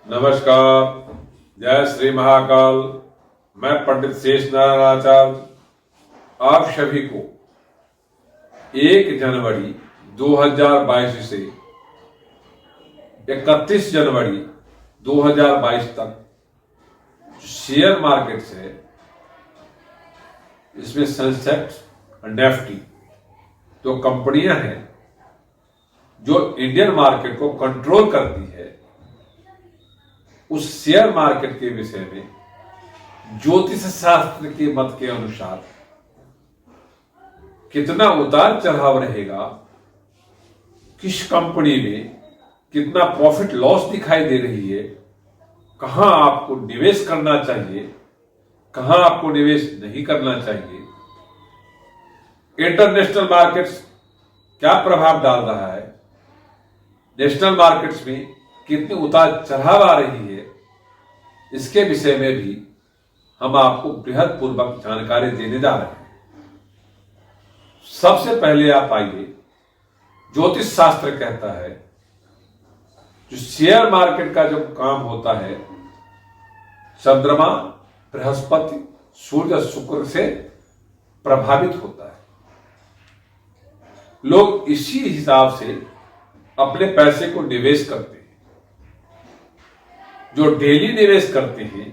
नमस्कार। जय श्री महाकाल। मैं पंडित शेष नारायण आचार्य आप सभी को 1 जनवरी 2022 से 31 जनवरी 2022 तक शेयर मार्केट से इसमें सेंसेक्स और निफ्टी तो कंपनियां हैं जो इंडियन मार्केट को कंट्रोल करती है, उस शेयर मार्केट के विषय में ज्योतिष शास्त्र के मत के अनुसार कितना उतार चढ़ाव रहेगा, किस कंपनी में कितना प्रॉफिट लॉस दिखाई दे रही है, कहां आपको निवेश करना चाहिए, कहां आपको निवेश नहीं करना चाहिए, इंटरनेशनल मार्केट्स क्या प्रभाव डाल रहा है, नेशनल मार्केट्स में कितनी उतार चढ़ाव आ रही है, इसके विषय में भी हम आपको बृहद पूर्वक जानकारी देने जा रहे हैं। सबसे पहले आप आइए, ज्योतिष शास्त्र कहता है जो शेयर मार्केट का जो काम होता है, चंद्रमा, बृहस्पति, सूर्य, शुक्र से प्रभावित होता है। लोग इसी हिसाब से अपने पैसे को निवेश करते हैं। जो डेली निवेश करते हैं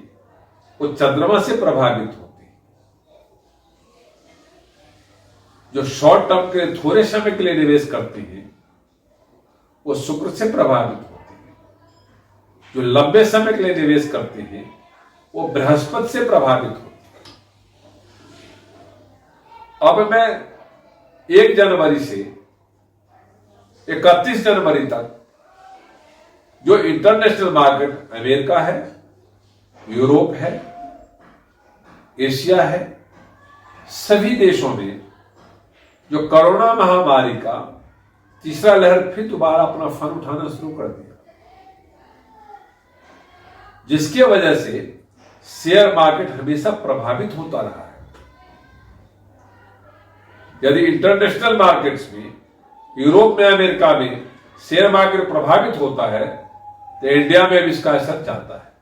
वो चंद्रमा से प्रभावित होते हैं। जो शॉर्ट टर्म के लिए थोड़े समय के लिए निवेश करते हैं वो शुक्र से प्रभावित होते हैं। जो लंबे समय के लिए निवेश करते हैं वो बृहस्पति से प्रभावित होते हैं। अब मैं 1 जनवरी से 31 जनवरी तक जो इंटरनेशनल मार्केट अमेरिका है, यूरोप है, एशिया है, सभी देशों में जो कोरोना महामारी का तीसरा लहर फिर दोबारा अपना फन उठाना शुरू कर दिया, जिसकी वजह से शेयर मार्केट हमेशा प्रभावित होता रहा है। यदि इंटरनेशनल मार्केट्स में, यूरोप में, अमेरिका में शेयर मार्केट प्रभावित होता है तो इंडिया में भी इसका असर जाता है।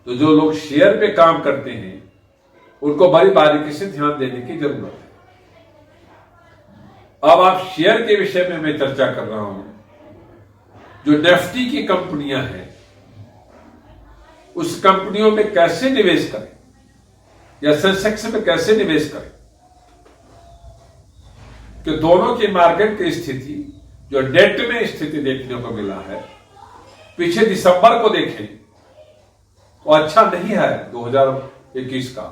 तो जो लोग शेयर पे काम करते हैं उनको बड़ी बारीकी से ध्यान देने की जरूरत है। अब आप शेयर के विषय में मैं चर्चा कर रहा हूं। जो निफ्टी की कंपनियां हैं उस कंपनियों में कैसे निवेश करें या सेंसेक्स में कैसे निवेश करें, कि दोनों की मार्केट की स्थिति जो डेट में स्थिति देखने को मिला है, पीछे दिसंबर को देखें तो अच्छा नहीं है 2021 का,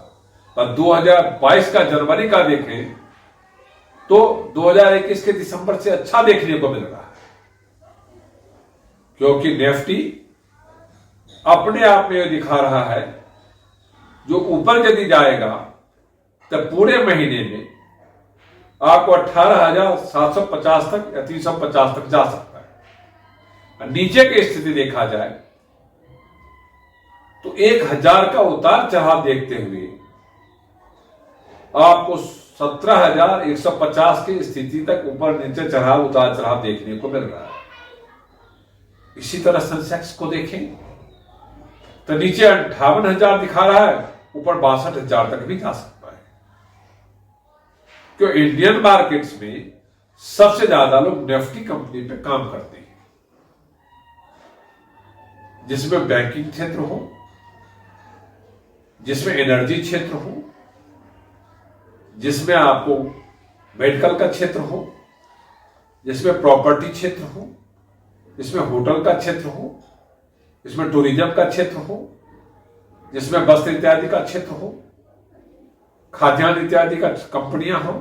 और 2022 का जनवरी का देखें तो 2021 के दिसंबर से अच्छा देखने को मिल रहा है। क्योंकि निफ्टी अपने आप में यह दिखा रहा है जो ऊपर यदि जाएगा तो पूरे महीने में आपको 18,750 तक या 350 तक जा सकता है। और नीचे की स्थिति देखा जाए तो 1,000 का उतार चढ़ाव देखते हुए आपको 17,150 की स्थिति तक ऊपर नीचे चढ़ाव उतार चढ़ाव देखने को मिल रहा है। इसी तरह सेंसेक्स को देखें तो नीचे 58,000 दिखा रहा है, ऊपर 62,000 तक भी जा सकता है। क्यों इंडियन मार्केट्स में सबसे ज्यादा लोग निफ्टी कंपनी पे काम करते हैं, जिसमें बैंकिंग क्षेत्र हो, जिसमें एनर्जी क्षेत्र हो, जिसमें आपको मेडिकल का क्षेत्र हो, जिसमें प्रॉपर्टी क्षेत्र हो, जिसमें होटल का क्षेत्र हो, जिसमें टूरिज्म का क्षेत्र हो, जिसमें वस्त्र इत्यादि का क्षेत्र हो, खाद्यान्न इत्यादि का कंपनियां हो,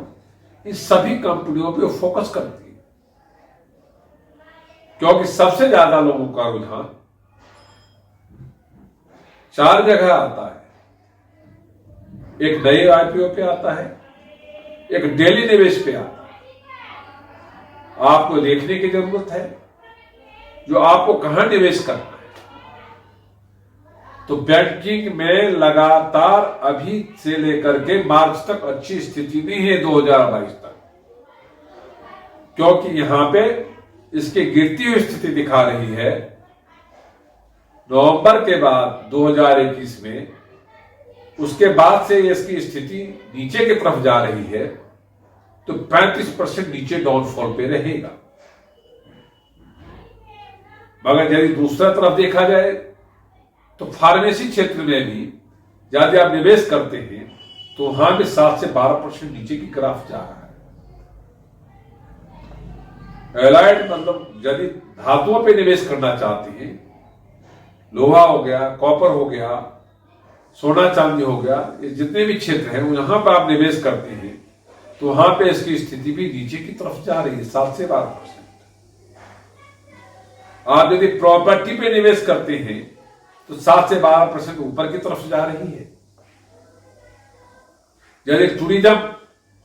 इन सभी कंपनियों पे फोकस करती है। क्योंकि सबसे ज्यादा लोगों का रुझान 4 जगह आता है। एक नए आईपीओ पे आता है, एक डेली निवेश पे आता है। आपको देखने की जरूरत है जो आपको कहां निवेश करना है। तो बैंकिंग में लगातार अभी से लेकर के मार्च तक अच्छी स्थिति नहीं है 2022 तक, क्योंकि यहां पे इसकी गिरती हुई स्थिति दिखा रही है नवंबर के बाद 2021 में, उसके बाद से इसकी स्थिति नीचे की तरफ जा रही है, तो 35% नीचे डाउनफॉल पे रहेगा। मगर यदि दूसरा तरफ देखा जाए तो फार्मेसी क्षेत्र में भी यदि आप निवेश करते हैं तो वहां भी 7 से 12% नीचे की ग्राफ जा रहा है। एलाइड मतलब यदि धातुओं पे निवेश करना चाहते हैं, लोहा हो गया, कॉपर हो गया, सोना चांदी हो गया, ये जितने भी क्षेत्र हैं यहां पर आप निवेश करते हैं तो वहां पे इसकी स्थिति भी नीचे की तरफ जा रही है, 7 से 12%। आप यदि प्रॉपर्टी पे निवेश करते हैं तो 7 से 12% ऊपर की तरफ जा रही है। यदि टूरिज्म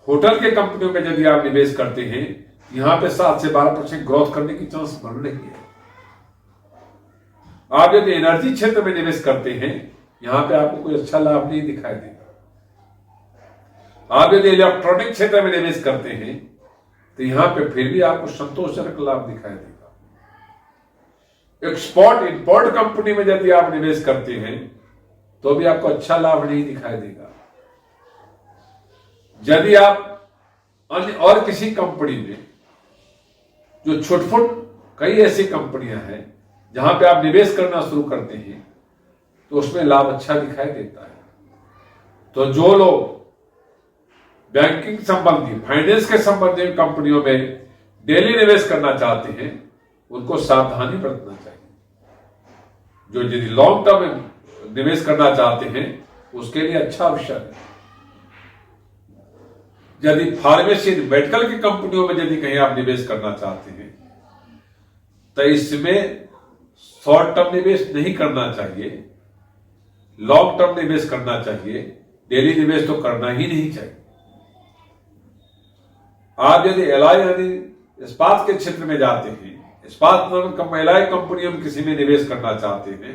होटल के कंपनियों में यदि आप निवेश करते हैं, यहां पे 7 से 12% ग्रोथ करने की चांस बढ़ रही है। आप यदि एनर्जी क्षेत्र में निवेश करते हैं, यहां पे आपको कोई अच्छा लाभ नहीं दिखाई देगा। आप यदि इलेक्ट्रॉनिक क्षेत्र में निवेश करते हैं तो यहां पे फिर भी आपको संतोषजनक लाभ दिखाई देगा। एक्सपोर्ट इंपोर्ट कंपनी में यदि आप निवेश करते हैं तो भी आपको अच्छा लाभ नहीं दिखाई देगा। यदि आप अन्य और किसी कंपनी में, जो छुटफुट कई ऐसी कंपनियां हैं जहां पे आप निवेश करना शुरू करते हैं तो उसमें लाभ अच्छा दिखाई देता है। तो जो लोग बैंकिंग संबंधी, फाइनेंस के संबंधी कंपनियों में डेली निवेश करना चाहते हैं, उनको सावधानी बरतना चाहिए। जो यदि लॉन्ग टर्म में निवेश करना चाहते हैं उसके लिए अच्छा अवसर है। यदि फार्मेसी, मेडिकल की कंपनियों में यदि कहीं आप निवेश करना चाहते हैं तो इसमें शॉर्ट टर्म निवेश नहीं करना चाहिए, लॉन्ग टर्म निवेश करना चाहिए। डेली निवेश तो करना ही नहीं चाहिए। आप यदि एलआई यानी इस्पात के क्षेत्र में जाते हैं, इस्पात एलआई कंपनियों में किसी में निवेश करना चाहते हैं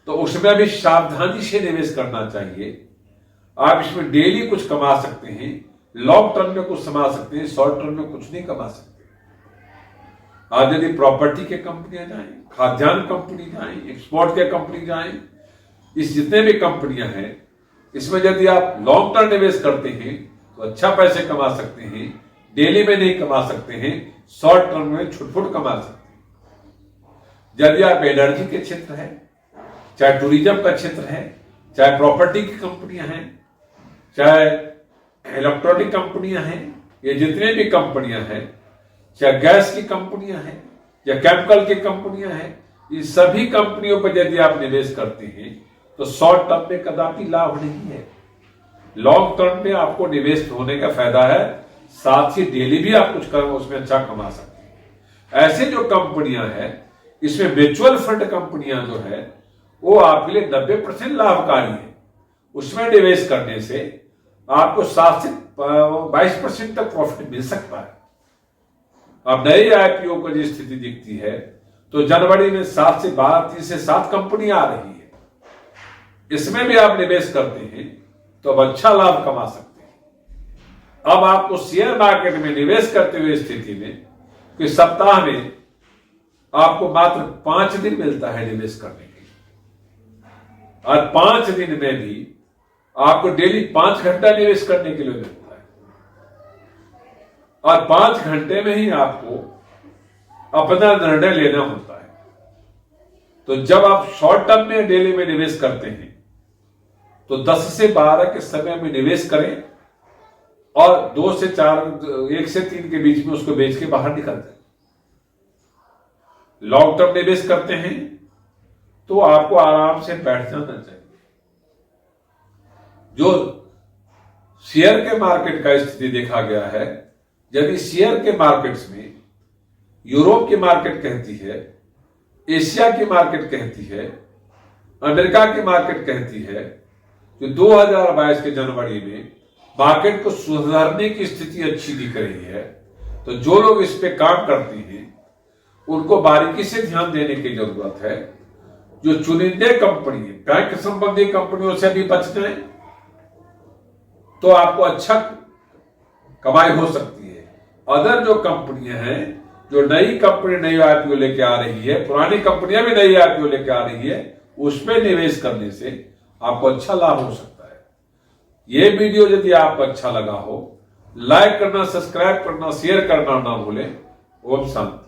तो उसमें भी सावधानी से निवेश करना चाहिए। आप इसमें डेली कुछ कमा सकते हैं, लॉन्ग टर्म में कुछ कमा सकते हैं, शॉर्ट टर्म में कुछ नहीं कमा सकते। आज यदि प्रॉपर्टी के कंपनियां जाएं, खाद्यान्न कंपनी जाएं, एक्सपोर्ट के कंपनी जाएं, इस जितने भी कंपनियां हैं इसमें यदि आप लॉन्ग टर्म निवेश करते हैं तो अच्छा पैसे कमा सकते हैं। डेली में नहीं कमा सकते हैं, शॉर्ट टर्म में छुटफुट कमा सकते हैं। यदि आप एनर्जी के क्षेत्र है, चाहे टूरिज्म का क्षेत्र है, चाहे प्रॉपर्टी की कंपनियां हैं, चाहे इलेक्ट्रॉनिक कंपनियां हैं, ये जितने भी कंपनियां हैं, चाहे गैस की कंपनियां हैं या केमिकल की कंपनियां हैं, ये सभी कंपनियों पर यदि आप निवेश करते हैं तो शॉर्ट टर्म में कदापि लाभ नहीं है। लॉन्ग टर्म में आपको निवेश होने का फायदा है, साथ ही डेली भी आप कुछ करें उसमें अच्छा कमा सकते हैं। ऐसे जो कंपनियां हैं, इसमें म्यूचुअल फंड कंपनियां जो है वो आपके लिए 90% लाभकारी है। उसमें निवेश करने से आपको 7 से 22% तक प्रॉफिट मिल सकता है। अब नई आईपीओ को जो स्थिति दिखती है तो जनवरी में 7 से 12, 3 से 7 कंपनियां आ रही है। इसमें भी आप निवेश करते हैं तो अब अच्छा लाभ कमा सकते हैं। अब आपको शेयर मार्केट में निवेश करते हुए स्थिति में कि सप्ताह में आपको मात्र 5 दिन मिलता है निवेश करने के लिए, और 5 दिन में भी आपको डेली 5 घंटा निवेश करने के लिए मिलता है, और 5 घंटे में ही आपको अपना निर्णय लेना होता है। तो जब आप शॉर्ट टर्म में डेली में निवेश करते हैं तो 10 से 12 के समय में निवेश करें और 2 से 4, 1 से 3 के बीच में उसको बेच के बाहर निकल जाए। लॉन्ग टर्म निवेश करते हैं तो आपको आराम से बैठ जाना चाहिए। जो शेयर के मार्केट का स्थिति देखा गया है, यदि शेयर के मार्केट्स में यूरोप की मार्केट कहती है, एशिया की मार्केट कहती है, अमेरिका की मार्केट कहती है कि 2022 के जनवरी में मार्केट को सुधारने की स्थिति अच्छी दिख रही है, तो जो लोग इस पे काम करते हैं उनको बारीकी से ध्यान देने की जरूरत है। जो चुनिंदे कंपनी, बैंक संबंधी कंपनियों से भी बच जाए तो आपको अच्छा कमाई हो सकती है। अदर जो कंपनियां हैं जो नई कंपनी नई आईपीओ लेके आ रही है, पुरानी कंपनियां भी नई आईपीओ लेके आ रही है, उसमें निवेश करने से आपको अच्छा लाभ हो सकता है। ये वीडियो यदि आपको अच्छा लगा हो, लाइक करना, सब्सक्राइब करना, शेयर करना ना भूलें। ओम शांति।